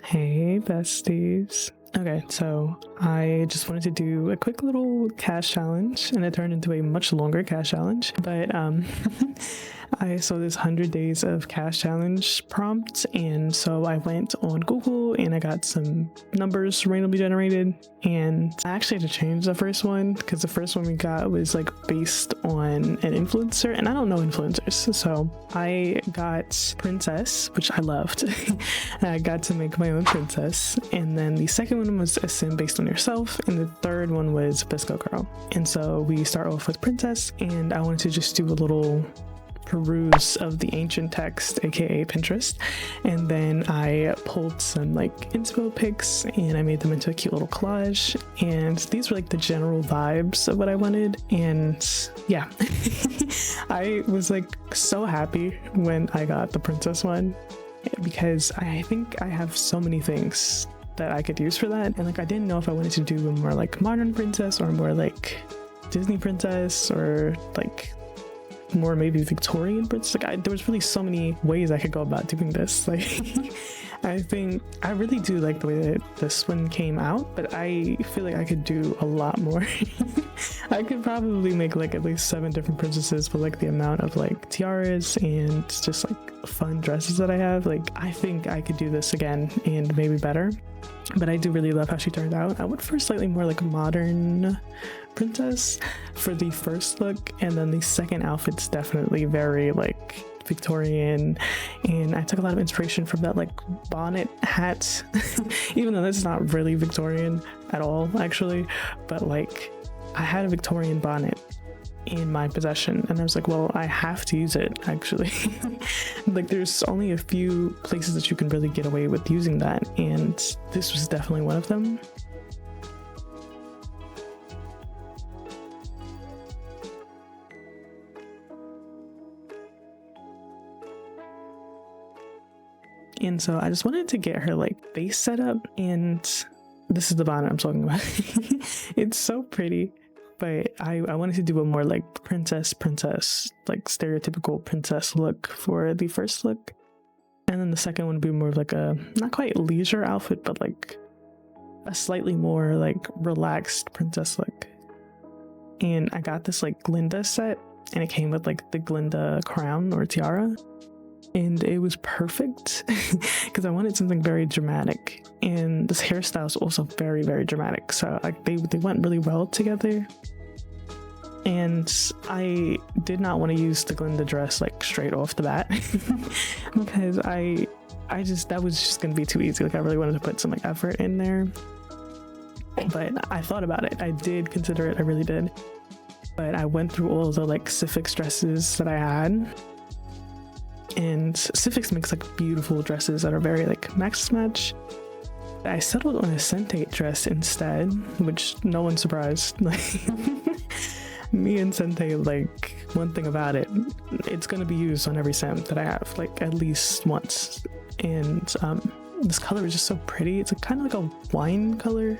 Hey, besties. Okay, so I just wanted to do a quick little CAS challenge, and it turned into a much longer CAS challenge. But I saw this 100 days of CAS challenge prompt, and so I went on Google and I got some numbers randomly generated. And I actually had to change the first one because the first one we got was like based on an influencer, and I don't know influencers, so I got Princess, which I loved. I got to make my own princess, and then the second one was a sim based on yourself, and the third one was vsco girl. And so we start off with Princess, and I wanted to just do a little peruse of the ancient text, aka Pinterest, and then I pulled some like inspo pics and I made them into a cute little collage, and these were like the general vibes of what I wanted. And yeah, I was like so happy when I got the princess one, because I think I have so many things that I could use for that, and like I didn't know if I wanted to do a more like modern princess or more like Disney princess or like more maybe Victorian princess. Like there was really so many ways I could go about doing this. Like I think I really do like the way that this one came out, but I feel like I could do a lot more. I could probably make like at least 7 different princesses with like the amount of like tiaras and just like fun dresses that I have. Like I think I could do this again and maybe better. But I do really love how she turned out. I went for slightly more like modern princess for the first look, and then the second outfit's definitely very like Victorian, and I took a lot of inspiration from that like bonnet hat even though that's not really Victorian at all actually, but like I had a Victorian bonnet in my possession and I was like, well, I have to use it actually. Like there's only a few places that you can really get away with using that, and this was definitely one of them. And so I just wanted to get her like face set up, and this is the bonnet I'm talking about. It's so pretty, but I wanted to do a more like princess, like stereotypical princess look for the first look. And then the second one would be more of like a, not quite leisure outfit, but like a slightly more like relaxed princess look. And I got this like Glinda set, and it came with like the Glinda crown or tiara. And it was perfect because I wanted something very dramatic, and this hairstyle is also very, very dramatic, so like they went really well together. And I did not want to use the Glinda dress like straight off the bat because I just, that was just gonna be too easy. Like I really wanted to put some like effort in there, but I thought about it. I did consider it, I really did. But I went through all the like Sifix dresses that I had, and Sifix makes like beautiful dresses that are very like max match. I settled on a Sentate dress instead, which no one's surprised. Like me and Sentate, like one thing about it, it's gonna be used on every sim that I have like at least once. And this color is just so pretty. It's like kind of like a wine color,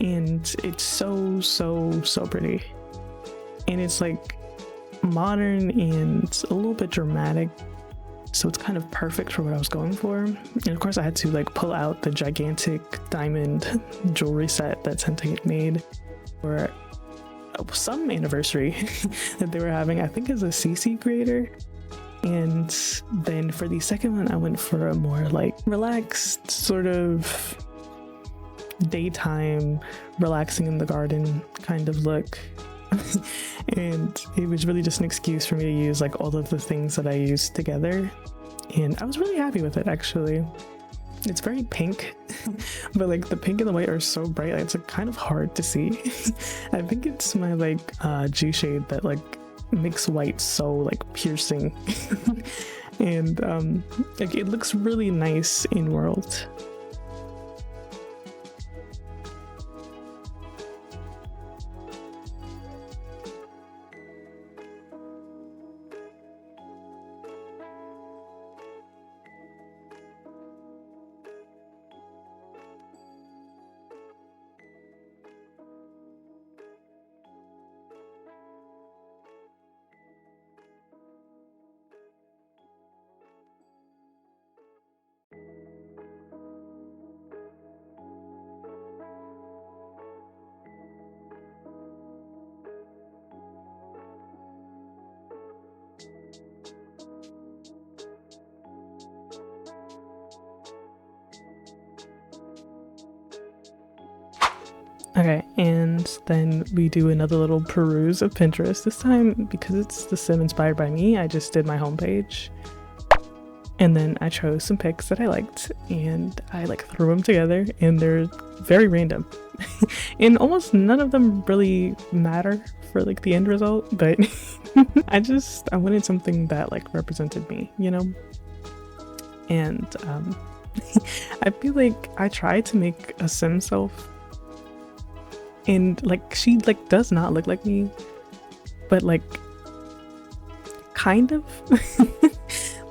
and it's so pretty, and it's like modern and a little bit dramatic. So it's kind of perfect for what I was going for. And of course I had to like pull out the gigantic diamond jewelry set that Sentai made for some anniversary that they were having, I think as a CC creator. And then for the second one I went for a more like relaxed sort of daytime relaxing in the garden kind of look. And it was really just an excuse for me to use like all of the things that I used together, and I was really happy with it actually. It's very pink but like the pink and the white are so bright, like, it's like kind of hard to see. I think it's my like G shade that like makes white so like piercing. And like it looks really nice in world. Okay, and then we do another little peruse of Pinterest. This time, because it's the sim inspired by me, I just did my homepage. And then I chose some pics that I liked and I like threw them together, and they're very random. And almost none of them really matter for like the end result, but I wanted something that like represented me, you know? And I feel like I tried to make a sim self, and like she like does not look like me, but like kind of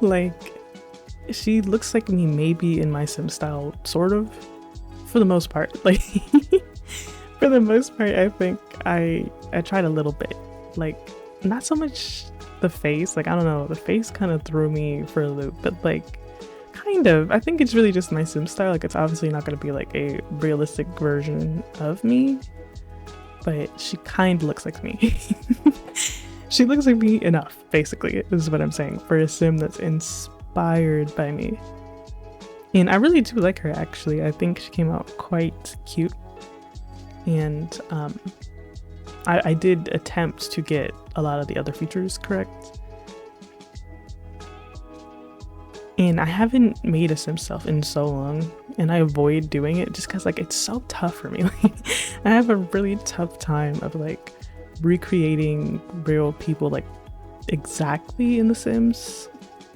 like she looks like me maybe in my sim style, sort of, for the most part. Like for the most part, I think I tried a little bit, like not so much the face, like I don't know, the face kind of threw me for a loop, but like kind of, I think it's really just my sim style. Like it's obviously not going to be like a realistic version of me, but she kind of looks like me. She looks like me enough, basically, is what I'm saying, for a sim that's inspired by me. And I really do like her, actually. I think she came out quite cute. And I did attempt to get a lot of the other features correct. And I haven't made a sim self in so long, and I avoid doing it just because like it's so tough for me. Like I have a really tough time of like recreating real people like exactly in The Sims,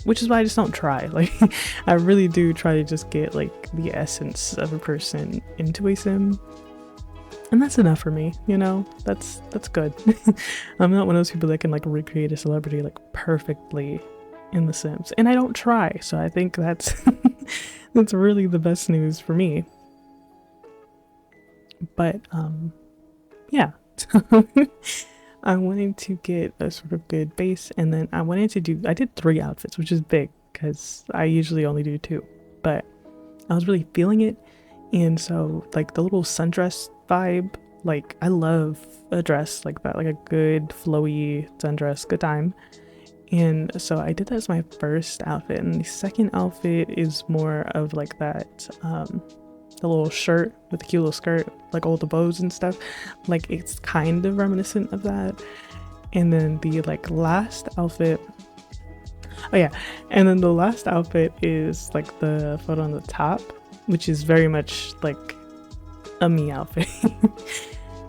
which is why I just don't try. Like I really do try to just get like the essence of a person into a sim, and that's enough for me, you know. That's good. I'm not one of those people that can like recreate a celebrity like perfectly in The Sims, and I don't try, so I think that's that's really the best news for me. But yeah. I wanted to get a sort of good base, and then I did 3 outfits, which is big because I usually only do 2, but I was really feeling it. And so like the little sundress vibe, like I love a dress like that, like a good flowy sundress, good time. And so I did that as my first outfit, and the second outfit is more of like that the little shirt with the cute little skirt, like all the bows and stuff, like it's kind of reminiscent of that. And then the like last outfit, oh yeah, and then the last outfit is like the photo on the top, which is very much like a me outfit.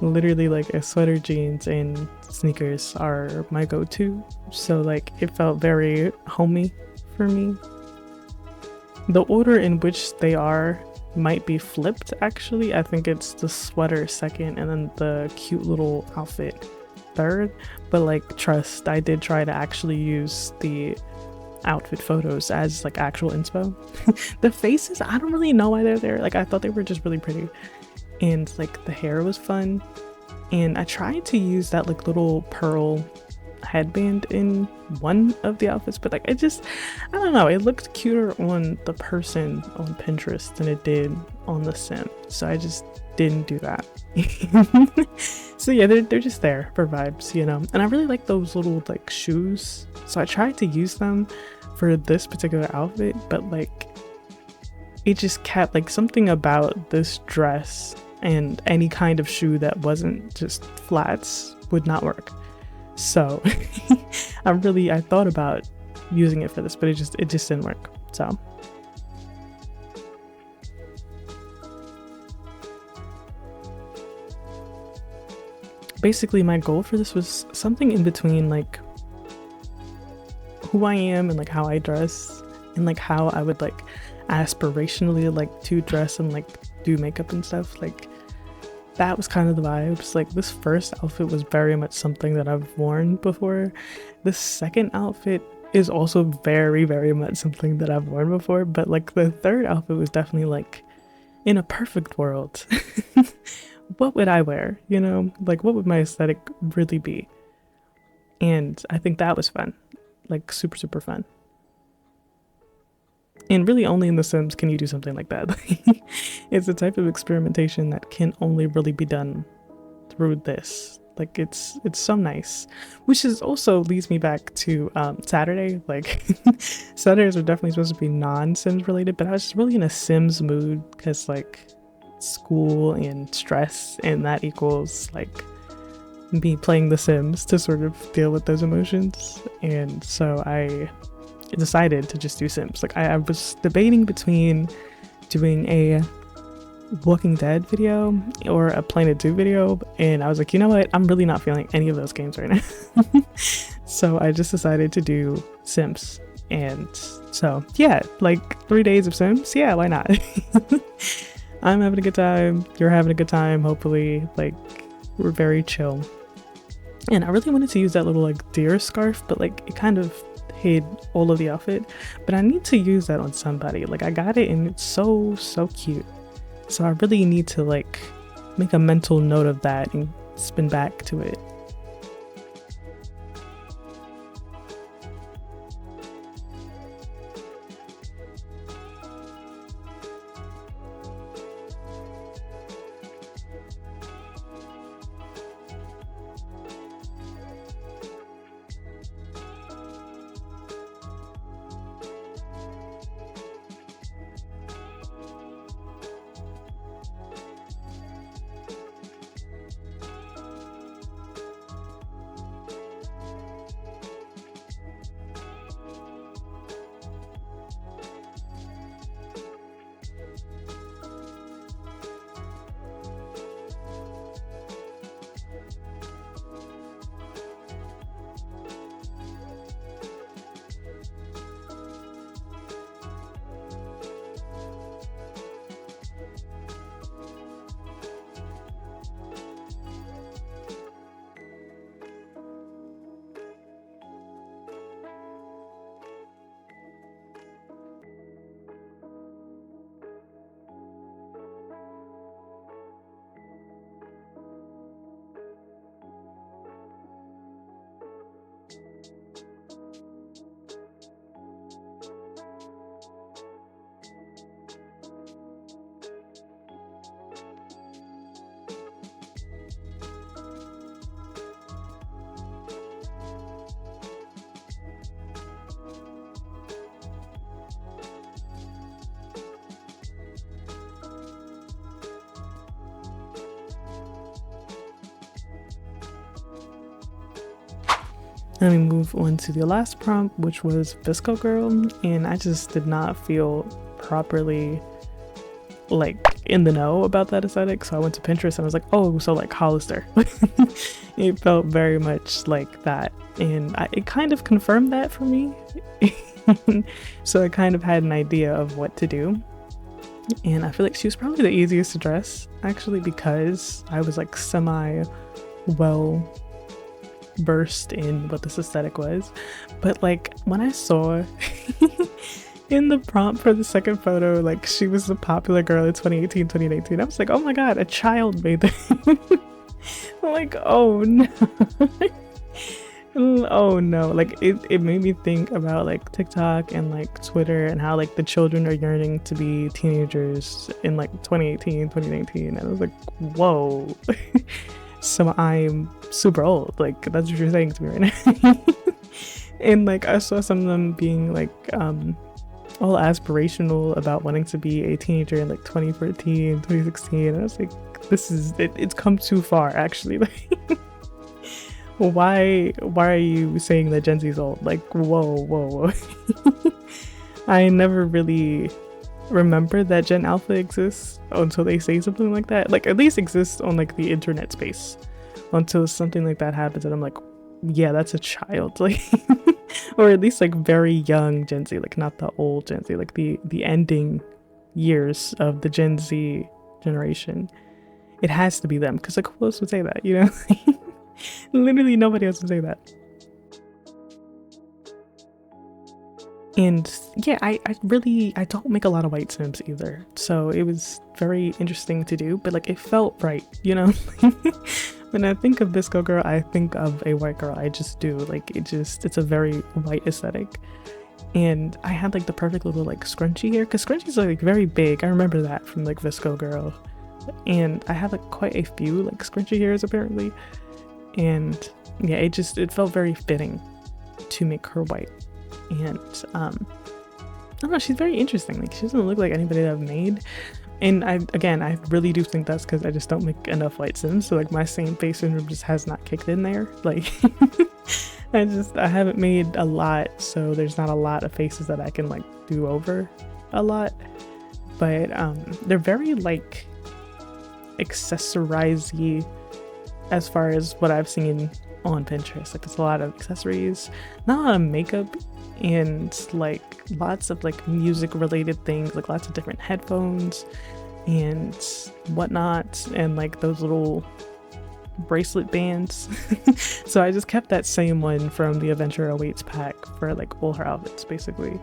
Literally like a sweater, jeans, and sneakers are my go-to, so like it felt very homey for me. The order in which they are might be flipped, actually. I think it's the sweater second and then the cute little outfit third, but like trust, I did try to actually use the outfit photos as like actual inspo. The faces, I don't really know why they're there. Like I thought they were just really pretty, and like the hair was fun, and I tried to use that like little pearl headband in one of the outfits, but like I don't know, it looked cuter on the person on Pinterest than it did on the sim, so I just didn't do that. So yeah, they're just there for vibes, you know. And I really like those little like shoes, so I tried to use them for this particular outfit, but like it just kept like something about this dress and any kind of shoe that wasn't just flats would not work. So I thought about using it for this, but it just didn't work. So basically my goal for this was something in between like who I am and like how I dress, and like how I would like aspirationally like to dress and like do makeup and stuff. Like that was kind of the vibes. Like this first outfit was very much something that I've worn before. The second outfit is also very, very much something that I've worn before, but like the third outfit was definitely like, in a perfect world, what would I wear, you know? Like what would my aesthetic really be? And I think that was fun, like super, super fun. And really only in The Sims can you do something like that. It's a type of experimentation that can only really be done through this. Like it's so nice, which is also leads me back to Saturday. Like Saturdays are definitely supposed to be non-Sims related, but I was just really in a Sims mood because like school and stress, and that equals like me playing The Sims to sort of deal with those emotions. And so I decided to just do Sims. Like I was debating between doing a Walking Dead video or a Planet Zoo video, and I was like, you know what, I'm really not feeling any of those games right now. So I just decided to do Sims. And so yeah, like 3 days of Sims, yeah, why not? I'm having a good time, you're having a good time, hopefully. Like, we're very chill. And I really wanted to use that little like deer scarf, but like it kind of hid all of the outfit. But I need to use that on somebody. Like I got it and it's so cute. So I really need to like make a mental note of that and spin back to it. Then we move on to the last prompt, which was Visco Girl, and I just did not feel properly like in the know about that aesthetic, so I went to Pinterest and I was like, oh, so like Hollister. It felt very much like that, and it kind of confirmed that for me. So I kind of had an idea of what to do, and I feel like she was probably the easiest to dress actually, because I was like semi well versed in what this aesthetic was. But like when I saw in the prompt for the second photo, like she was the popular girl in 2018 2019, I was like, oh my god, a child made that. Like, oh no. Oh no, like it made me think about like TikTok and like Twitter and how like the children are yearning to be teenagers in like 2018 2019, and I was like, whoa. So I'm super old, like that's what you're saying to me right now. And like I saw some of them being like all aspirational about wanting to be a teenager in like 2014 2016, and I was like, this is it's come too far actually. Like why are you saying that Gen Z is old? Like whoa. I never really remember that Gen Alpha exists until they say something like that. Like at least exists on like the internet space until something like that happens and I'm like, yeah, that's a child. Like or at least like very young Gen Z, like not the old Gen Z, like the ending years of the Gen Z generation. It has to be them, because like who else would say that, you know? Literally nobody else would say that. And yeah, I don't make a lot of white Sims either, so it was very interesting to do, but like it felt right, you know? When I think of Visco Girl, I think of a white girl. I just do. Like it's a very white aesthetic. And I had like the perfect little like scrunchy hair, because scrunchies are like very big. I remember that from like Visco Girl. And I had like quite a few like scrunchy hairs apparently. And yeah, it felt very fitting to make her white. And I don't know, she's very interesting. Like she doesn't look like anybody that I've made, And I really do think that's because I just don't make enough white sims. So like my same face syndrome just has not kicked in there. Like I haven't made a lot, so there's not a lot of faces that I can like do over a lot. But they're very like accessorizey as far as what I've seen on Pinterest. Like there's a lot of accessories, not a lot of makeup, and like lots of like music related things, like lots of different headphones and whatnot, and like those little bracelet bands. So I just kept that same one from the Adventure Awaits pack for like all her outfits basically.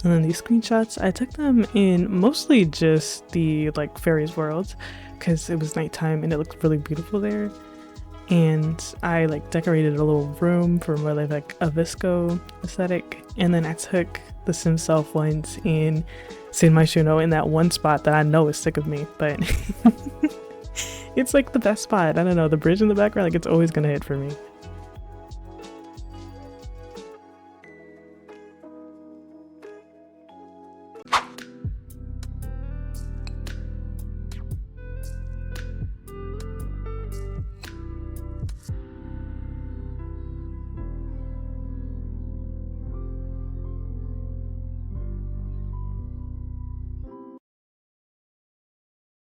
And then these screenshots, I took them in mostly just the like fairies world because it was nighttime and it looked really beautiful there. And I like decorated a little room for more like a vsco aesthetic. And then I took the simself ones in Shinmaishuno in that one spot that I know is sick of me, but it's like the best spot. I don't know, the bridge in the background, like it's always gonna hit for me.